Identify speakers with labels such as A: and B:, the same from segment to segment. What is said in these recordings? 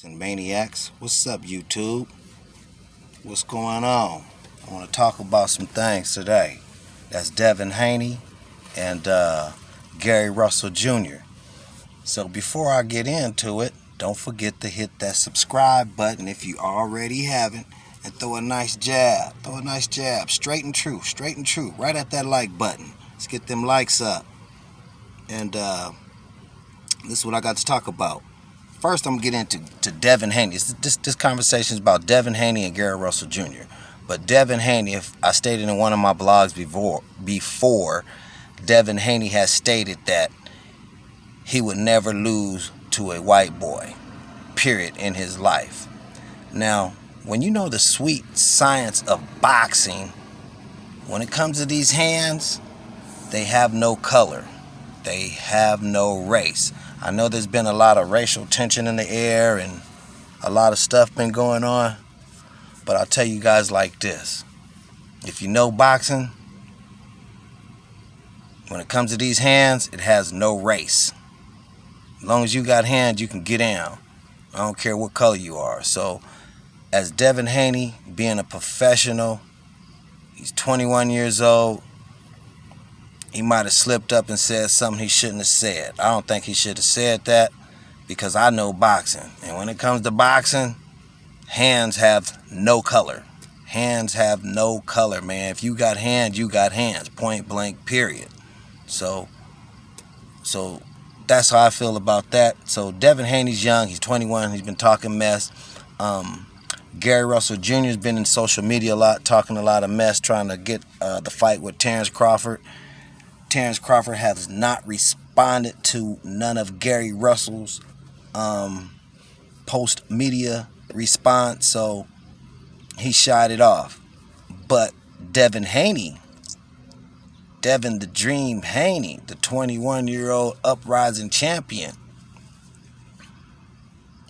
A: Thatboxing maniacs. What's up, YouTube? What's going on? I want to talk about some things today. That's Devin Haney and Gary Russell Jr. So before I get into it, don't forget to hit that subscribe button if you already haven't, and throw a nice jab. Straight and true, right at that like button. Let's get them likes up. And this is what I got to talk about. First, I'm going to get into Devin Haney. This conversation is about Devin Haney and Gary Russell Jr. But Devin Haney, if I stated in one of my blogs before, Devin Haney has stated that he would never lose to a white boy, period, in his life. Now, when you know the sweet science of boxing, when it comes to these hands, they have no color. They have no race. I know there's been a lot of racial tension in the air and a lot of stuff been going on, but I'll tell you guys like this. If you know boxing, when it comes to these hands, it has no race. As long as you got hands, you can get down. I don't care what color you are. So, as Devin Haney, being a professional, he's 21 years old, he might have slipped up and said something he shouldn't have said. I don't think he should have said that because I know boxing. And when it comes to boxing, hands have no color. Hands have no color, man. If you got hands, you got hands. Point blank, period. So that's how I feel about that. So Devin Haney's young. He's 21. He's been talking mess. Gary Russell Jr. has been in social media a lot, talking a lot of mess, trying to get the fight with Terrence Crawford. Terrence Crawford has not responded to none of Gary Russell's post-media response, so he shied it off. But Devin Haney, Devin the Dream Haney, the 21-year-old uprising champion,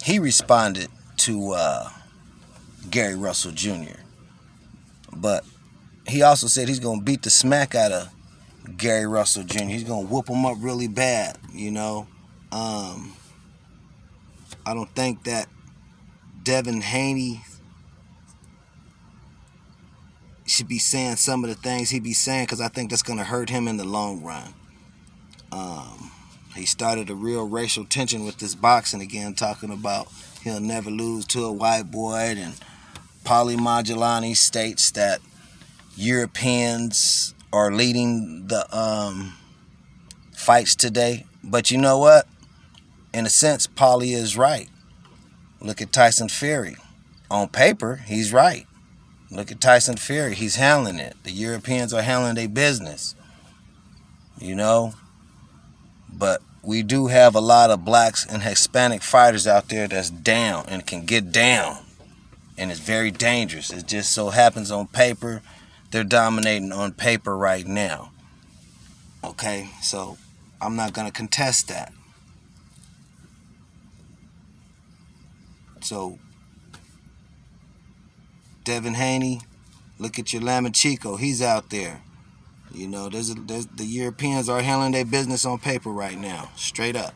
A: he responded to Gary Russell Jr. But he also said he's going to beat the smack out of Gary Russell Jr. He's going to whoop him up really bad, you know. I don't think that Devin Haney should be saying some of the things he be saying, because I think that's going to hurt him in the long run. He started a real racial tension with this boxing again, talking about he'll never lose to a white boy, and Paulie Maggiolani states that Europeans are leading the fights today. But you know what? In a sense, Paulie is right. Look at Tyson Fury. On paper, he's right. Look at Tyson Fury. He's handling it. The Europeans are handling their business. You know? But we do have a lot of blacks and Hispanic fighters out there that's down and can get down. And it's very dangerous. It just so happens on paper, they're dominating on paper right now. Okay? So, I'm not going to contest that. So, Devin Haney, look at your Lamachico. He's out there. You know, the Europeans are handling their business on paper right now. Straight up.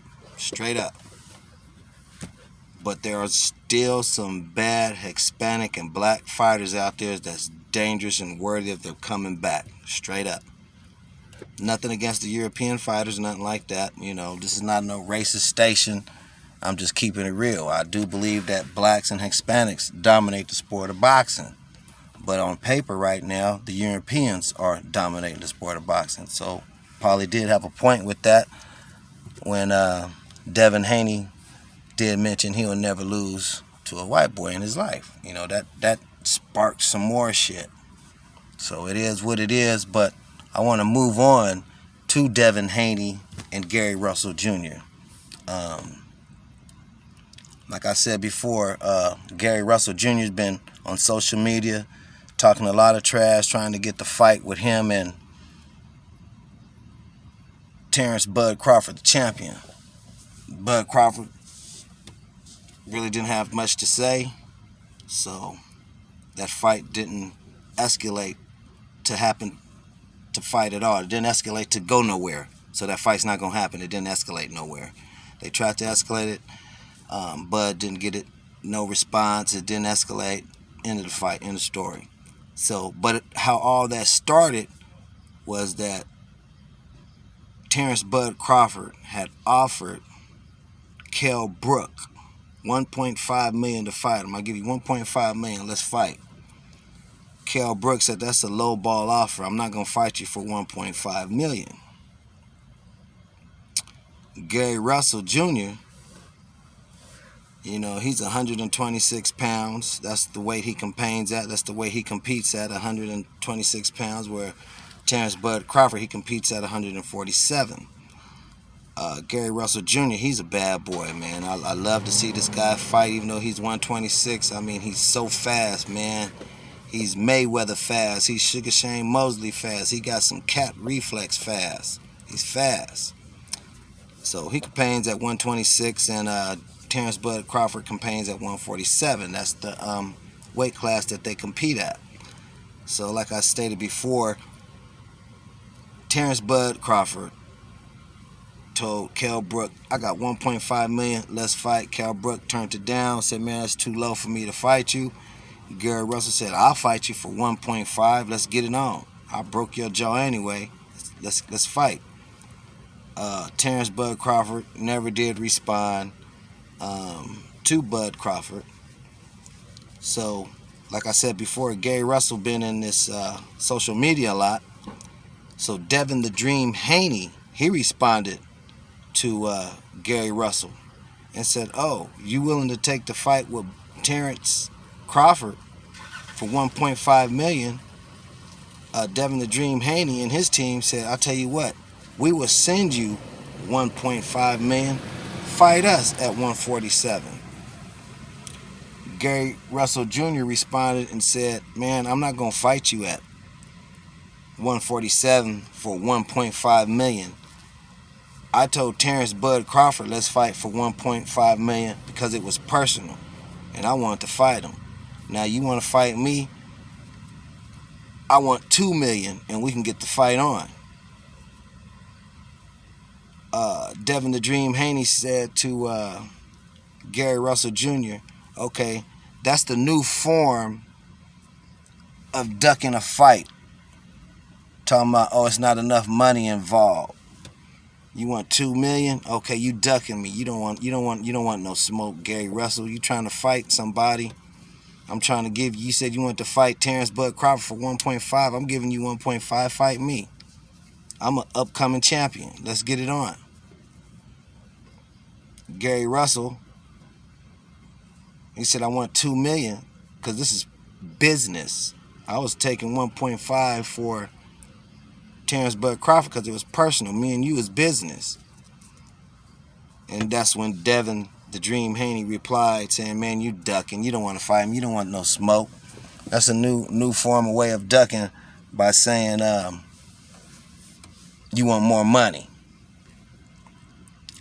A: But there are still some bad Hispanic and black fighters out there that's dangerous and worthy of their coming back. Straight up. Nothing against the European fighters, nothing like that. You know, this is not no racist station. I'm just keeping it real. I do believe that blacks and Hispanics dominate the sport of boxing. But on paper right now, the Europeans are dominating the sport of boxing. So Paulie did have a point with that when Devin Haney did mention he'll never lose to a white boy in his life. You know, that sparked some more shit. So it is what it is, but I want to move on to Devin Haney and Gary Russell Jr. Like I said before, Gary Russell Jr. has been on social media talking a lot of trash, trying to get the fight with him and Terrence Bud Crawford, the champion. Bud Crawford really didn't have much to say, so that fight didn't escalate to happen to fight at all. It didn't escalate to go nowhere, so that fight's not going to happen. It didn't escalate nowhere. They tried to escalate it. Bud didn't get it No response. It didn't escalate. End of the fight. End of the story. So, but how all that started was that Terrence Bud Crawford had offered Kell Brook $1.5 million to fight him. I'll give you $1.5 million. Let's fight. Kell Brook said, that's a low ball offer. I'm not going to fight you for $1.5 million. Gary Russell Jr., you know, he's 126 pounds. That's the weight he campaigns at. That's the weight he competes at, 126 pounds, where Terrence Bud Crawford, he competes at 147. Gary Russell Jr., he's a bad boy, man. I love to see this guy fight, even though he's 126. I mean, he's so fast, man. He's Mayweather fast. He's Sugar Shane Mosley fast. He got some cat reflex fast. He's fast. So he campaigns at 126, and Terrence Bud Crawford campaigns at 147. That's the weight class that they compete at. So like I stated before, Terrence Bud Crawford told Kell Brook, I got $1.5 million, let's fight. Kell Brook turned it down, said, man, that's too low for me to fight you. Gary Russell said, I'll fight you for 1.5, let's get it on. I broke your jaw anyway, let's fight. Terrence Bud Crawford never did respond to Bud Crawford. So, like I said before, Gary Russell been in this social media a lot. So Devin the Dream Haney, he responded to Gary Russell and said, oh, you willing to take the fight with Terrence Crawford for $1.5 million? Devin the Dream Haney and his team said, I'll tell you what, we will send you $1.5 million. Fight us at 147. Gary Russell Jr. responded and said, man, I'm not going to fight you at 147 for $1.5 million. I told Terrence Bud Crawford, let's fight for $1.5 million because it was personal and I wanted to fight him. Now you want to fight me? I want $2 million and we can get the fight on. Devin the Dream Haney said to Gary Russell Jr., okay, that's the new form of ducking a fight. Talking about, oh, it's not enough money involved. You want $2 million? Okay, you ducking me. You don't want no smoke, Gary Russell. You trying to fight somebody? I'm trying to give you. You said you want to fight Terrence Bud Crawford for 1.5. I'm giving you 1.5. Fight me. I'm an upcoming champion. Let's get it on. Gary Russell, he said, I want $2 million because this is business. I was taking 1.5 for Terrence Bud Crawford because it was personal. Me and you is business. And that's when Devin the Dream Haney replied saying, man, you ducking. You don't want to fight him. You don't want no smoke. That's a new form of way of ducking by saying you want more money.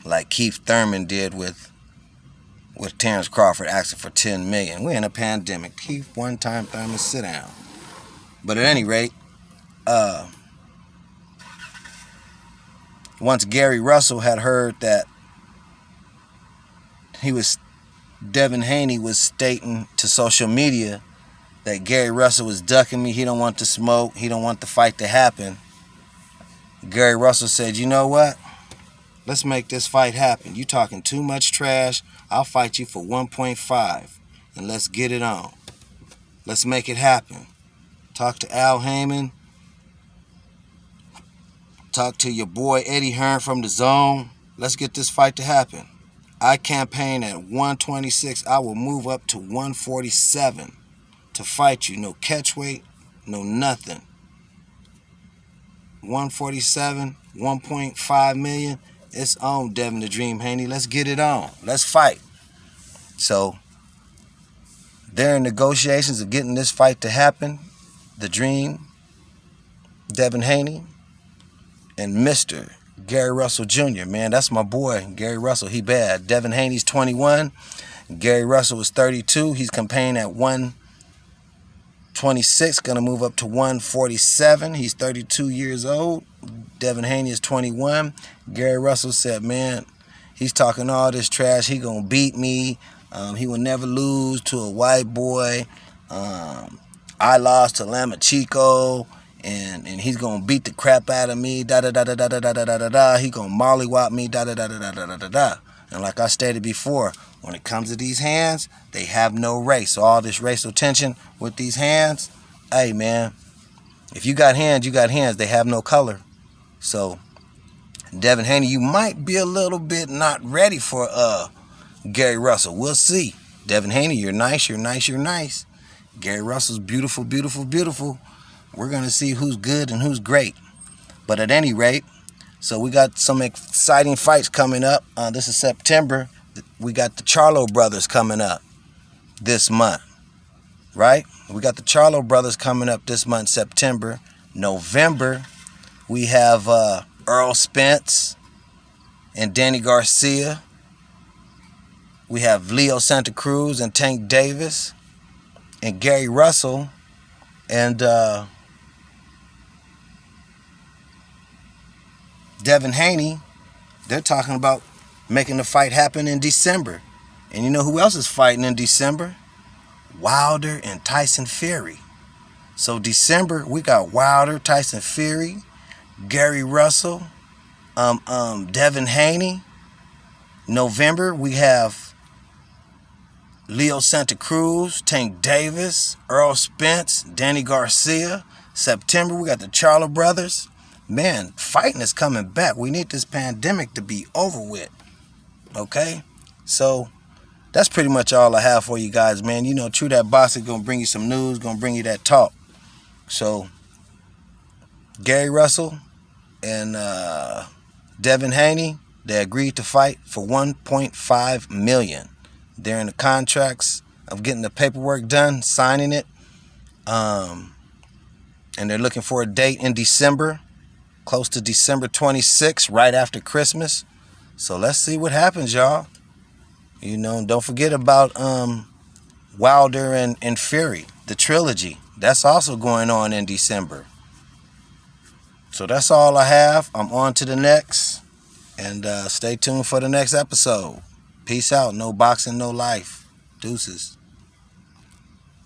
A: Like Keith Thurman did with Terrence Crawford asking for $10 million. We're in a pandemic. Keith, one time Thurman, sit down. But at any rate, once Gary Russell had heard that Devin Haney was stating to social media that Gary Russell was ducking me, he don't want the smoke, he don't want the fight to happen, Gary Russell said, you know what? Let's make this fight happen. You talking too much trash. I'll fight you for 1.5 and let's get it on. Let's make it happen. Talk to Al Heyman. Talk to your boy Eddie Hearn from the Zone. Let's get this fight to happen. I campaign at 126. I will move up to 147 to fight you. No catch weight, no nothing. 147, 1.5 million. It's on, Devin the Dream Haney. Let's get it on. Let's fight. So they're in negotiations of getting this fight to happen. The Dream, Devin Haney, and Mr. Gary Russell Jr. Man, that's my boy, Gary Russell. He bad. Devin Haney's 21. Gary Russell is 32. He's campaigning at 126. Going to move up to 147. He's 32 years old. Devin Haney is 21. Gary Russell said, man, he's talking all this trash. He going to beat me. He will never lose to a white boy. I lost to Lamachico, and he's gonna beat the crap out of me. Da da da da da da da da da da. He gonna mollywop me. Da da da da da da da da da. And like I stated before, when it comes to these hands, they have no race. So all this racial tension with these hands, hey man, if you got hands, you got hands. They have no color. So Devin Haney, you might be a little bit not ready for Gary Russell. We'll see. Devin Haney, you're nice, you're nice, you're nice. Gary Russell's beautiful, beautiful, beautiful. We're going to see who's good and who's great. But at any rate, so we got some exciting fights coming up. This is September. We got the Charlo brothers coming up this month, right? We got the Charlo brothers coming up this month, September. November, we have Earl Spence and Danny Garcia. We have Leo Santa Cruz and Tank Davis and Gary Russell and Devin Haney. They're talking about making the fight happen in December. And you know who else is fighting in December? Wilder and Tyson Fury. So December, we got Wilder, Tyson Fury, Gary Russell, Devin Haney. November, we have Leo Santa Cruz, Tank Davis, Earl Spence, Danny Garcia. September, we got the Charlo brothers. Man, fighting is coming back. We need this pandemic to be over with. Okay? So, that's pretty much all I have for you guys, man. You know, True That Boxing gonna bring you some news, gonna bring you that talk. So, Gary Russell and Devin Haney, they agreed to fight for $1.5 million. They're in the contracts of getting the paperwork done, signing it. And they're looking for a date in December, close to December 26th, right after Christmas. So let's see what happens, y'all. You know, don't forget about Wilder and Fury, the trilogy. That's also going on in December. So that's all I have. I'm on to the next. And stay tuned for the next episode. Peace out. No boxing, no life. Deuces.